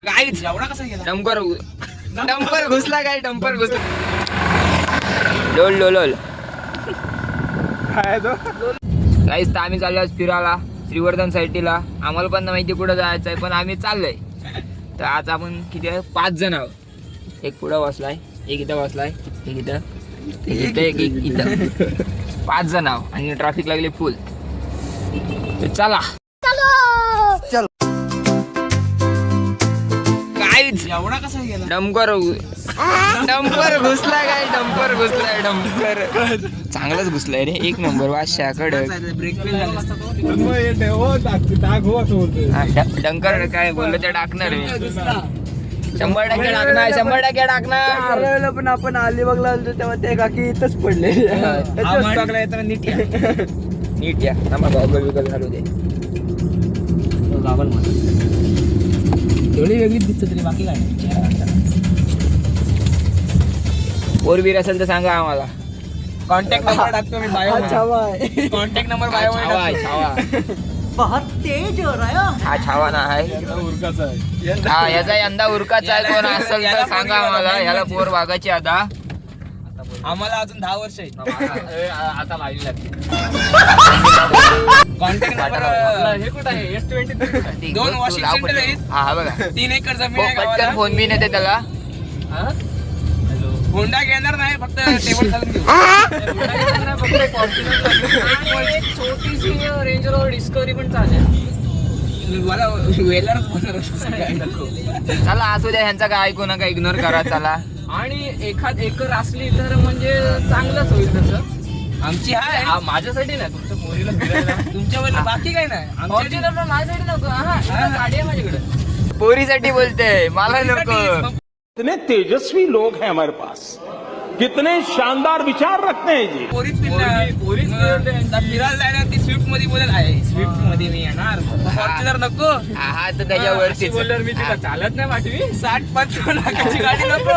काहीच एवढा कसा गेला? डंपर घुसला काय? डंपर घुसला. लोल लोल लोल काहीच. आम्ही चाललो फिरायला श्रीवर्धन साईडला. आम्हाला पण माहिती कुठं जायचं आहे, पण आम्ही चाललोय. तर आज आपण किती आहे? 5 जण आहोत. एक पुढं बसलाय, एक इथं बसलाय, एक इथं, एक इथं. 5 जण आहोत आणि ट्रॅफिक लागले फुल. चला चल. काहीच एवढा कसा गेला? डंपर घुसला काय? डंपर घुसलाय. डंपर चांगलाच घुसलाय रे. 1 नंबर. वाशा कडक. डंकर काय बोललं ते टाकणार आहे. 100% टाकणार. 100% टाकणार. पण आपण अलिबागला आलो तेव्हा ते काकी इथंच पडले. नीट या ना. गॉगल बिगल घालू दे. एवढी वेगळीच दिसत तरी बाकी काय पोरबीर असेल तर सांगा आम्हाला. कॉन्टॅक्ट नंबर टाकतो मी bio. Contact number bio. Chhaava बहुत तेज हो रहा है. हा छावा ना आहे. हा याचा यंदा उरकाचा आहे. कोण असेल तर सांगा आम्हाला. याला पोर वागायची आता. आम्हाला अजून 10 वर्ष आहे. आता लावली लागते. कॉन्टॅक्ट नंबर हे कुठं आहे? S23. 2 वॉशिंग सेंटर आहेत. हा बघा. 3 एकर जमीन आहे. पटकन फोन बी नेते त्याला. होंडा घेणार नाही, फक्त टेबल खालून घेऊ. छोटीशी रेंज रोवर डिस्कवरी पण चालेल. मला वेलरच बनणार. चला असू द्या. ह्यांचा काय ऐकू नका. इग्नोर करा. चला. आणि एखाद एकर असली तर म्हणजे चांगलंच होईल तसं. आमची आहे. माझ्यासाठी नाही, तुमच्या पोरीला फिरायला. तुमच्यावर बाकी काय नाही. फॉर्च्युनर पण माझ्यासाठी नको. हा गाडी आहे माझ्याकडे. पोरीसाठी बोलते, मला नको. कितने तेजस्वी लोग हैं हमारे पास, कितने शानदार विचार रखते हैं जी. पोरीच फिरायला जायला ती स्विफ्ट मध्ये बोलत आहे. स्विफ्ट मध्ये मी येणार. फॉर्च्युनर नको. हा तर त्याच्यावरतीच. मी तिला चालत नाही पाठवी. 60-65 लाखाची गाडी नको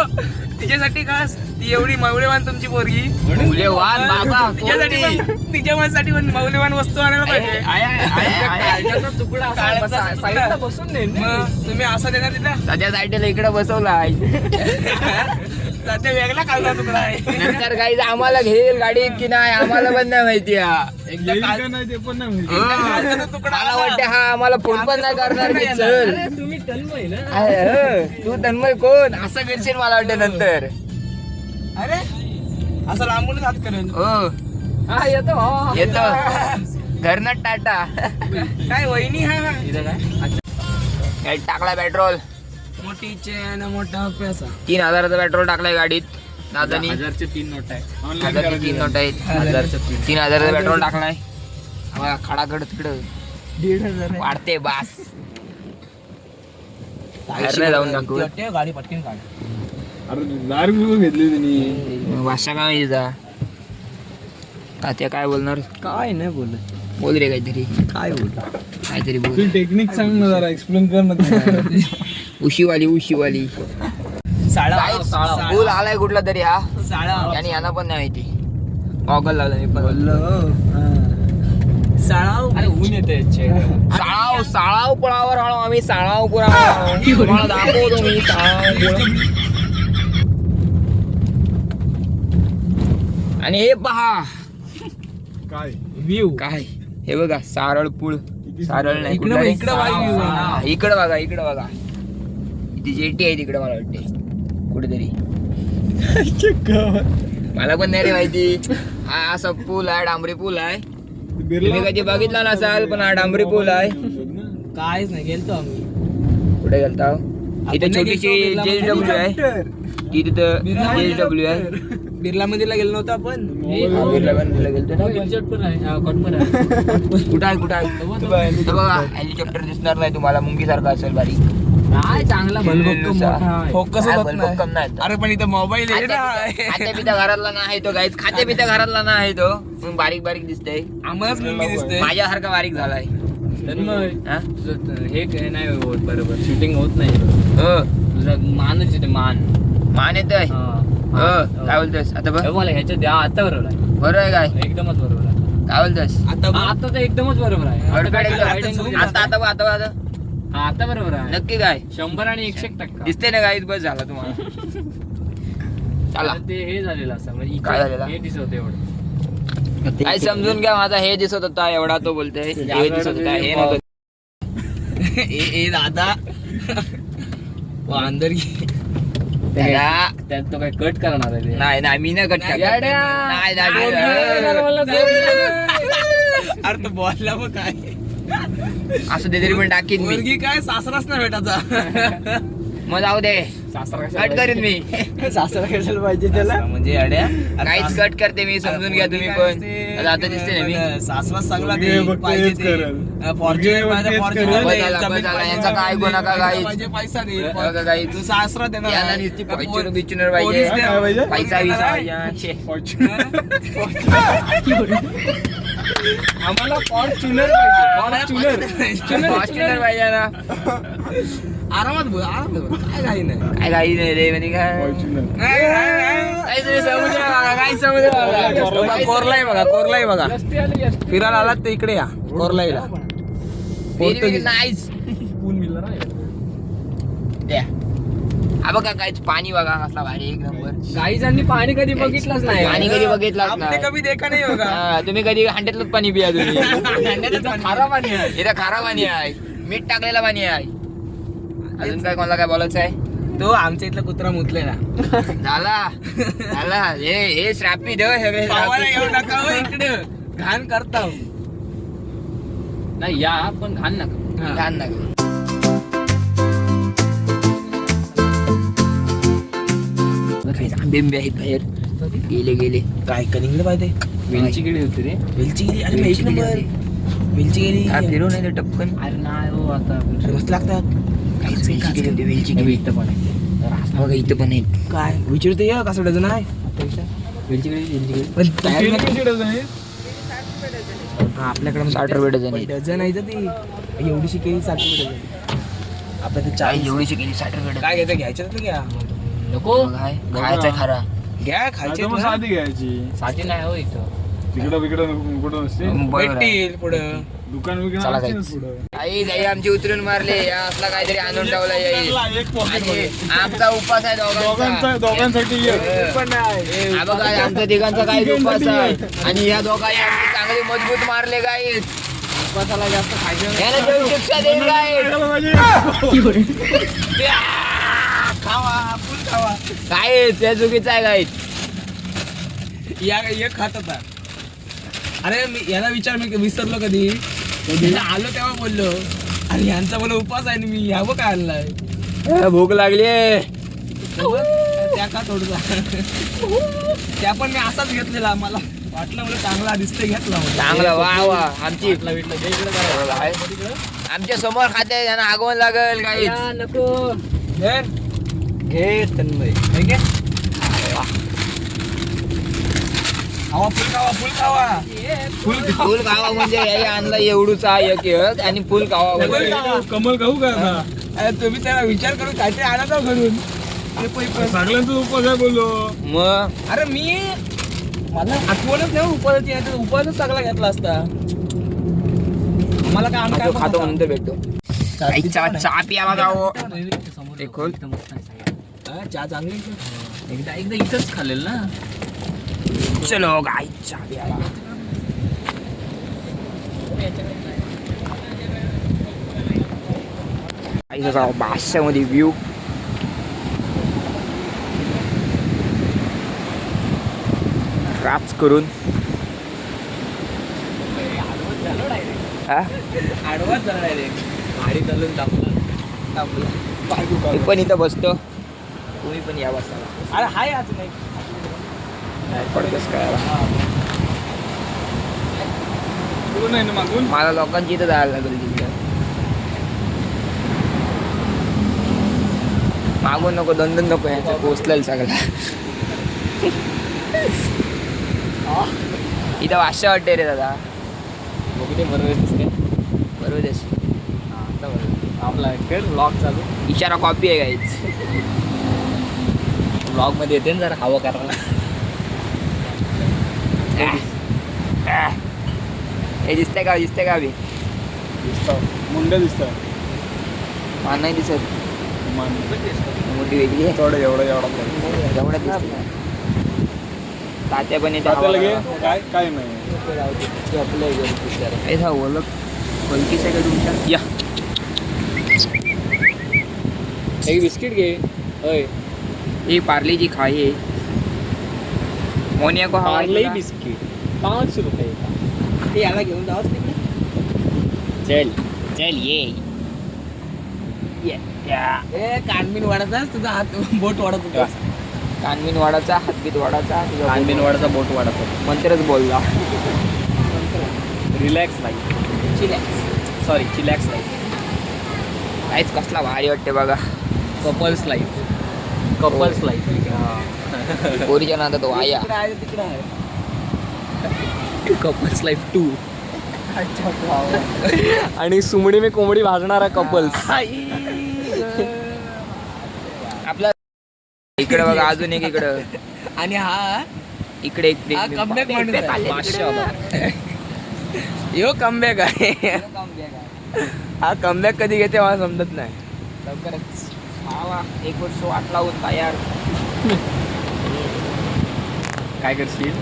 तिच्यासाठी. खास ती एवढी मौल्यवान तुमची पोरगी. मूल्यवान बाबा. तिच्यासाठी पण मौल्यवान वस्तू आणायला पाहिजे. तुकडा साईडला बसून दे. मग तुम्ही असं देणार तिला? सध्या साईडला इकडे बसवलाय. सध्या वेगळा काढला तुकडा आहे. नंतर काही आम्हाला घेईल गाडी की नाही आम्हाला पण नाही माहिती. मला वाटते हा आम्हाला फोन पण नाही करणार की चल. तुम्ही तन्मय ना? तू तन्मय कोण असं करशील मला वाटतं नंतर. अरे असं लांबूनच हात करेल. हो हा येतो. येतो. घरनं टाटा. काय वहिनी? हा गाडीत टाकला पेट्रोल. मोठी चेन मोठा पैसा. 3000चा पेट्रोल टाकलाय गाडीत दादानी. 1000चे 3 नोट आहे. 1000चे 3 नोट आहेत. 3000चा पेट्रोल टाकलाय. आम्हाला खडाकडं तिकडं 1,500 वाढते बास. बाहेर जाऊन दाखवू. गाडी पटकन काढ. भाषा काय माहिती जा. तात्या काय बोलणार? काय नाही बोलत. बोल रे काहीतरी. काय बोल? काहीतरी बोल. टेक्निक सांग ना जरा, एक्सप्लेन कर ना. उशीवाली साळा. बोल आलाय कुठला तरी हा. साळा. आणि यांना पण नाही माहिती. गॉगल लावला मी पण. साळाव. अरे ऊन येते. साळाव पुळावर आलो आम्ही. साळाव पुळावर तुम्हाला दाखवतो मी. आणि हे पहा काय व्ह्यू. काय हे बघा. सारळ पूल. सारळ नाही इकडं कुठला रे? इकडं वाली view आहे ना. इकडं बघा. इकडं बघा. ती जेटी आहे तिकडे मला वाटते कुठेतरी. मला पण नाही रे माहिती. हा असा पूल आहे. डांबरी पूल आहे. तुम्ही कधी बघितला नसाल पण हा डांबरी पूल आहे. कायच नाही गेलतो आम्ही. कुठे गेलता? इथे छोटीशी JW आहे. ती तिथं JW आहे. बिर्ला मंदिरला गेलो नव्हतो आपण. बिर्ला मंदिरला गेलतो ना. कुठं आहे कुठं आहे? तर बघा हेलिकॉप्टर दिसणार नाही तुम्हाला. मुंगीसारखा असेल बारीक. काय चांगला फोकस होत भक्कम नाही. अरे पण इथं मोबाईल आहे ना. खात्या पित्या घरातला नाही तो गाईच. खात्या पित्या घरातला नाही तो. पण बारीक बारीक दिसतंय. आम्हालाच मुंगी दिसते. माझ्यासारखा बारीक झालाय. हा? हे नाही होत बरोबर. शूटिंग होत नाही. हो तुझा मानच येते. मान येतोय. हो काय बोलतोस आता बघ. मला ह्याच्यात आता बरोबर आहे. बरोबर आहे काय? एकदमच बरोबर आहे. काय बोलतोस? आता आता तर एकदमच बरोबर आहे. आता आता हा, आता बरोबर आहे. नक्की काय 100 आणि 101%. दिसते ना गाईच बस झाला तुम्हाला. चला आता ते हे झालेलं असं म्हणजे काय झालेलं? हे दिसत एवढं. काय समजून घ्या माझा हे दिसत होता एवढा तो बोलतोय हे दिसत होता हे नव्हतं. ए दादा अंदर त्याला त्यात तो काय कट करणार आहे ते. नाही नाही मी नाही कट याड्या. अरे तो बॉलला मग काय असं दे तरी पण टाकीन मी. मुलगी काय सासराच नाही भेटायचा. मग जाऊ दे सासरा कट करीन मी. सासरा कशाला पाहिजे त्याला म्हणजे अड्या काहीच कट करते मी समजून घ्या तुम्ही पण. आता दिसते ना मी. सासरा चांगला पाहिजे ते फॉर्च्युनर बस झाला, यांचा काय ऐकू नका गाईच. पाहिजे पैसा दे बघा गाईच. तू सासरा देणार याला नुसती फॉर्च्युनर बिच्युनर पाहिजे पैसा विसा पाहिजे. आम्हाला फॉर्च्युनर फॉर्च्युनर पाहिजे ना. आरामात बोल काय काही नाही काय गाई नाही रे म्हणजे काय काय तरी समुद्र बघा, काय समुद्र बघा. कोरलाई बघा कोरलाई बघा एसटी आली एसटी. फिरायला आलात तर इकडे या कोरलाईला नाईस. ऊन मिळलं ना. द्या हा बघा काय पाणी बघा कसला भारी एक नंबर. गाईजांनी पाणी कधी बघितलंच नाही. पाणी कधी बघितलाच आपने नाही. कभी देखा नहीं होगा हा, तुम्ही कधी हंड्यातलंच पाणी पिया तुम्ही. खारा पाणी आहे. इथं खारा पाणी आहे मीठ टाकलेलं पाणी आहे. अजून काय कोणाला काय बोलायचं आहे? तो आमच्या इथला कुत्रा मुतलेला झाला झाला हे श्रापी देव सगळे पावाला श्रापी. येऊ नका हो इकडे घाण करता नाही या पण घाण नका. लहान नका. आंबे आहेत बाहेर गेले गेले. काय कनिंगलं पाहिजे वेलची किडी होती रे. वेलची गेली अरे एक नंबर वेलची गेली काय फिरू नाही ते टपकन. अरे नाही हो आता मस्त लागतात काहीच वेलची गेली होती, वेलची हे गेली. इथं पण आहे. जरा असं बघा इथं पण आहेत. काय विचारते ये कसं डझन आहे वेलची किडी वेलची किडी. पण तयार आपल्याकडे 60 रुपये डझन आहे. डझन आहे तर ती एवढीशी केली 60 रुपये डझन आपल्या ते चाळीस 40 एवढीशी केली 60 रुपये डझन. काय घ्यायचं घ्यायचं तर घ्या नको काय खायचा खरा. घ्या खायचे मग साधी घ्यायची साठी नाही हो इथं. तिकडं बिकडं कुठं नसते बरोबर आहे. भेटतील पुढं दुकान बिकान चला असते ना guys. पुढं आई गाई आमची उतरून मारले या असला काहीतरी आणून ठेवला येईल. एक pocket आणि मध्ये. आमचा उपास आहे दोघांचा. दोघांसाठी एक. पण नाही हा बघा आमच्या तिघांचा काय उपास आहे आणि या दोघांनी आमची चांगली मजबूत मारले गाईत. उपासाला जास्त खायचं याला देऊ शिक्षा देईल गाईत. खावा फुल खावा काय त्या चुकीचं आहे गाईत. या एक खात होता अरे मी याला विचार मी विसरलो कधी आलो तेव्हा बोललो अरे यांचा मला उपास आहे ना मी यावं काय आणलाय भूक लागली. त्या का थोडसा त्या पण मी असाच घेतलेला मला वाटलं मला चांगला दिसते घेतला चांगला वा वा आमची काय आमच्या समोर खाते त्यांना आगवण लागल गाईत. नको. घे तन्मय घे खावा फुल खावा फुल खावा फुल खावा फुल खावा म्हणजे याही आणला एवढूच एक एक आणि फुल खावा फुल म्हणजे. खावा. कमल खाऊ का आता अरे तुम्ही त्याला विचार करून काहीतरी आणा जाऊ घरून ते पैसे सगळ्यांचा उपवास आहे बोललो मग अरे मी मला आठवणच नाही उपासाची नाही तर उपासच चांगला घेतला असता मला काय आम्ही काय खातो म्हणून तर भेटतो. चहा पियाला जावं. समोर खोल. इथं मस्त आहे सगळं. हा, चहा चांगली एकदा इथंच खाल्लेलं ना. चलो गाई चहा प्यायला. भाषामध्ये व्ह्यू राच करून हा? आडवाच झाला रे गाडी चालून टाकला. मी पण इथं बसतो तुम्ही पण या बसायला. अरे हाय आज नाही पडतच काय कुठं नाही ना मागून मला लोकांची इथं जायला लागेल तिथं. मागून नको दंदन नको ह्याचं पोचलेलं सगळं. इथं वाशा वाटते रे दादा. बघते बरोबर दिसते. बरोबर देस आता बरोबर आपला कर ब्लॉग चालू. इशारा कॉपी आहे काहीच. ब्लॉग मध्ये येते ना जरा हवा करायला. हे दिसतंय का बी दिसतं मुंड्या दिसतात मान नाही दिसत, मोठी वेगळी आहे. थोडं एवढं एवढ्यात दिसते. तात्या पण येते आपल्याला घे. हवा. काय नाही काय था ओळख ओळखीच आहे का तुमच्या? या एक बिस्किट घे. होय ही पार्लेजी खाई मोनिया को हवा पार्ले बिस्किट 5 रुपये का. ते याला घेऊन जावंच तिकडे. चल चल ये ए कानबिन वाढायचा तुझा हात बोट वाढत होता. कानबिन वाडाचा हातबीत वाडाचा तुझा कानबिन वाढायचा बोट वाढायचा. मंत्रच बोलला. Relax life. Chillax sorry chillax life. काहीच कसला भारी वाटते बघा. Couples life. Couples life. पोरीच्या नादात वाया. तिकडे आहे. Couples life 2. आणि सुमडी में कोंबडी भाजणारा कपल्स. आपला इकडे बघा अजून एक इकडं आणि हा इकडे इकडे हा कमबॅक माणूस आहे. माशाअल्लाह. यो कमबॅक आहे. हा कमबॅक कधी घेते मला समजत नाही. लवकरच भावा 1 वर्ष वाट लावून तयार. काय करशील.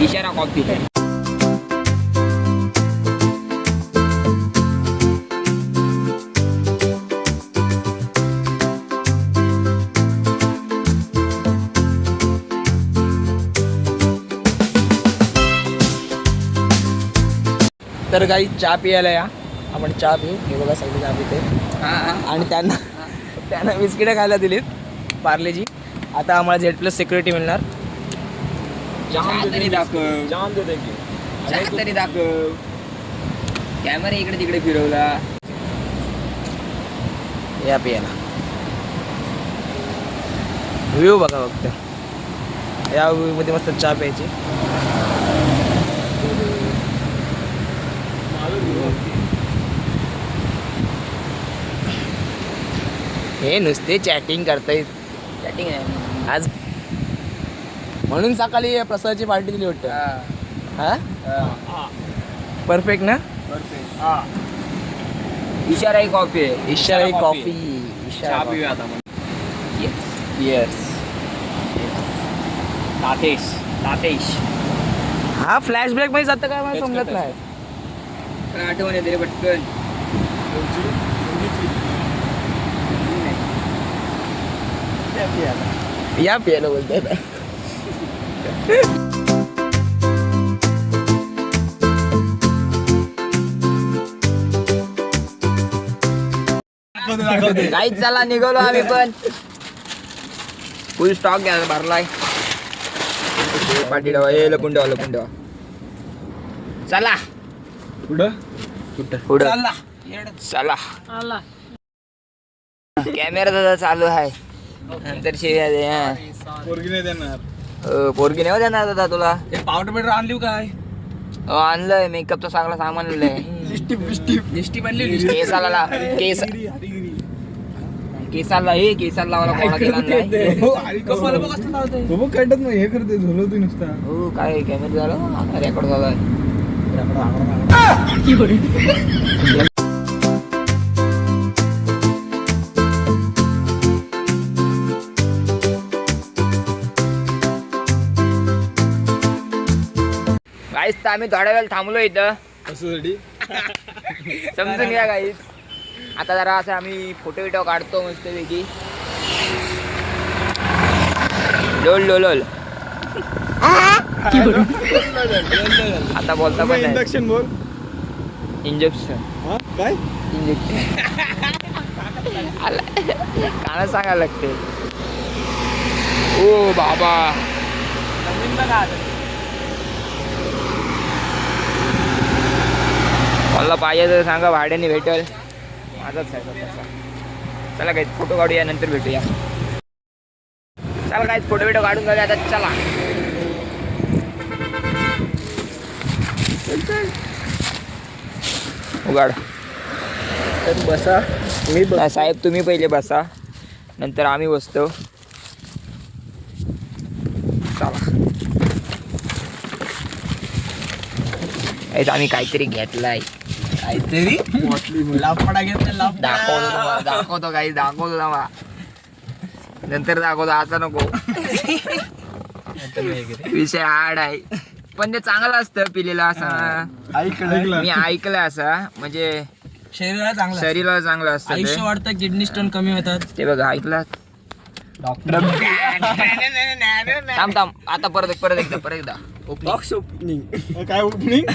इशारा कॉपी तर काही चहा पियाला या. आपण चहा पिऊ. हे बघा सगळे चहा पिते. आणि त्यांना बिस्किटं खायला दिलीत पार्लेजी. आता आम्हाला Z+ सिक्युरिटी मिळणार. चहा तरी दाखव. जाम देते की चहा तरी दाखव. कॅमेरा इकडे तिकडे फिरवला. या पियाला व्ह्यू बघा फक्त. या व्ह्यू मध्ये मस्त चहा प्यायची. हे नुसते चॅटिंग करतायत. चॅटिंग आहे आज म्हणून सकाळी प्रसादाची पार्टी दिली वाटतं. हा परफेक्ट ना. इशारा ही कॉपी आहे. इशारा कॉफी. चहा पिऊया आता मग. येस. तातेश हा फ्लॅशबॅक मध्ये जातं काय मला तेच समजत करतात. नाही. काय आठवण येते रे पटकन. या पियाला बोलतोय ना. काहीच चला निघालो आम्ही पण. फुल स्टॉक घ्या भरलाय. पाठी डावा ये लपुंडवा चला कुठं पुढं चला. कॅमेरा दादा चालू आहे. नंतर शिव्या दे. पोरगी नाही देणार. पोरगी नाही देणार दादा तुला. पावडर बिवडर आणली काय. आणलंय मेकअपचं सगळं सामान आणलंय. लिस्टी बनली. केसाला केसाला लावायला कोणा केला नाही. तो बघ काढत नाही हे करते झोलवते नुसता. हो काय कॅमेरा झालं रेकॉर्ड झालाय. गाईस तर आम्ही थोड्या वेळ थांबलो इथं. कशासाठी. समजून घ्या गाईस. आता जरा असं आम्ही फोटो बिटो काढतो मस्तपैकी. लोल आता बोलता पण नाही. इंडक्शन बोल. इंजेक्शन हा काय इंजेक्शन काना सांगायला लागते. ओ बाबा मला पाहिजे तर सांगा भाड्याने भेटेल. माझाच आहे स्वतःचा. चला काय फोटो काढूया नंतर भेटूया. चला काय फोटो बिटो काढून जाऊया आता. चला उघाड. बसा. नाही साहेब तुम्ही पहिले बसा नंतर आम्ही बसतो. चला आम्ही काहीतरी घेतलाय. काहीतरी लापडा घेतला दाखवतो काही दाखवतो ना नंतर दाखवतो आता नको विषय हार्ड आहे पण ते चांगलं असतं पिलेलं असं ऐकलं मी ऐकलं असं म्हणजे शरीराला चांगलं शरीराला चांगलं असतं आयुष्य ते. वाढतं किडनी स्टोन कमी होतात ते बघा ऐकलं थांब आता परत एकदा बॉक्स ओपनिंग काय ओपनिंग